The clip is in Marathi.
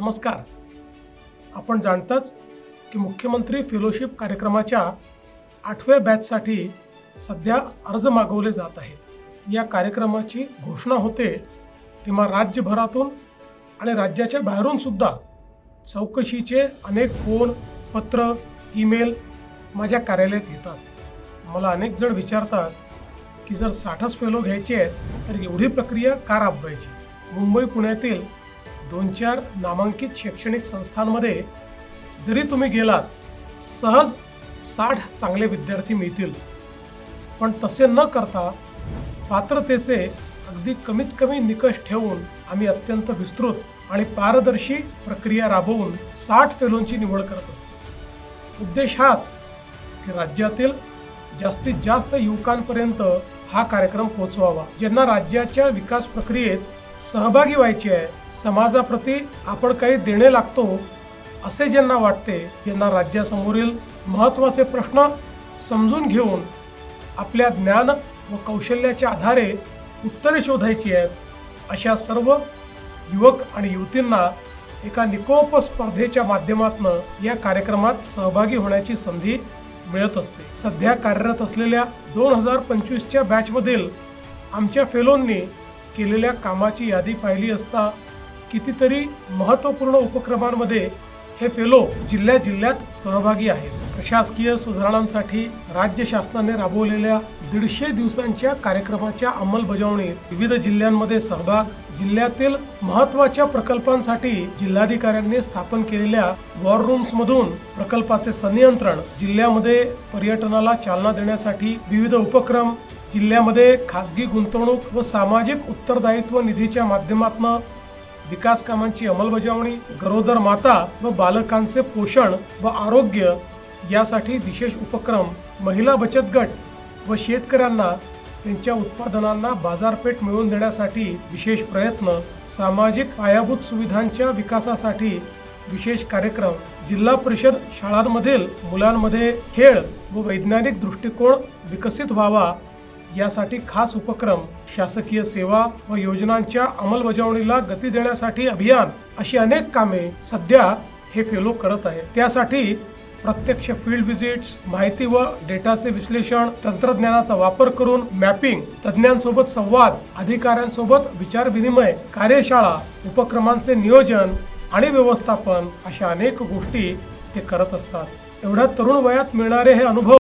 नमस्कार. आपण जाणताच की मुख्यमंत्री फेलोशिप कार्यक्रमाच्या 8व्या बॅचसाठी सध्या अर्ज मागवले जात आहेत. या कार्यक्रमाची घोषणा होते तेव्हा राज्यभरातून आणि राज्याच्या बाहेरून सुद्धा चौकशीचे अनेक फोन, पत्र, ईमेल माझ्या कार्यालयात येतात. मला अनेक जण विचारतात की जर 60च फेलो घ्यायचे आहेत तर एवढी प्रक्रिया का राबवायची. मुंबई पुण्यातील 2-4 नामांकित शैक्षणिक संस्थांमध्ये जरी तुम्ही गेलात सहज 60 चांगले विद्यार्थी मिळतील. पण तसे न करता पात्रतेचे अगदी कमीत कमी निकष ठेवून आम्ही अत्यंत विस्तृत आणि पारदर्शी प्रक्रिया राबवून 60 फेलोंची निवड करत असतो. उद्देश हाच की राज्यातील जास्तीत जास्त युवकांपर्यंत हा कार्यक्रम पोहोचवावा, ज्यांना राज्याच्या विकास प्रक्रियेत सहभागी व्हायचे आहे, समाजाप्रती आपण काही देणे लागतो असे ज्यांना वाटते, ज्यांना राज्यासमोरील महत्त्वाचे प्रश्न समजून घेऊन आपल्या ज्ञान व कौशल्याच्या आधारे उत्तरे शोधायची आहेत, अशा सर्व युवक आणि युवतींना एका निकोप स्पर्धेच्या माध्यमातून या कार्यक्रमात सहभागी होण्याची संधी मिळत असते. सध्या कार्यरत असलेल्या 2025च्या बॅचमधील आमच्या फेलोंनी केलेल्या कामाची यादी पाहिली असता कितीतरी महत्त्वपूर्ण उपक्रमांमध्ये हे फेलो जिल्ह्यात सहभागी आहेत. प्रशासकीय सुधारणांसाठी राज्य शासनाने राबवलेल्या 150 दिवसांच्या कार्यक्रमाच्या अंमलबजावणीत विविध जिल्ह्यांमध्ये सहभाग, जिल्ह्यातील महत्त्वाच्या प्रकल्पांसाठी जिल्हाधिकाऱ्यांनी स्थापन केलेल्या वॉर रूम्समधून प्रकल्पाचे संनियंत्रण, जिल्ह्यामध्ये पर्यटनाला चालना देण्यासाठी विविध उपक्रम, जिल्ह्यामध्ये खासगी गुंतवणूक व सामाजिक उत्तरदायित्व निधीच्या माध्यमातून विकास कामांची अंमलबजावणी, गरोदर माता व बालकांचे पोषण व आरोग्य यासाठी विशेष उपक्रम, महिला बचत गट व शेतकऱ्यांना त्यांच्या उत्पादनांना बाजारपेठ मिळवून देण्यासाठी विशेष प्रयत्न, सामाजिक पायाभूत सुविधांच्या विकासासाठी विशेष कार्यक्रम, जिल्हा परिषद शाळांमधील मुलांमध्ये खेळ व वैज्ञानिक दृष्टिकोन विकसित व्हावा यासाठी खास उपक्रम, शासकीय सेवा व योजनांच्या अंमलबजावणीला गती देण्यासाठी अभियान, अशी अनेक कामे सध्या हे फेलो करत आहेत. त्यासाठी प्रत्यक्ष फील्ड व्हिजिट्स, माहिती व डेटाचे विश्लेषण, तंत्रज्ञानाचा वापर करून मॅपिंग, तज्ज्ञांसोबत संवाद, अधिकाऱ्यांसोबत विचार विनिमय, कार्यशाळा, उपक्रमांचे नियोजन आणि व्यवस्थापन अशा अनेक गोष्टी ते करत असतात. एवढ्या तरुण वयात मिळणारे हे अनुभव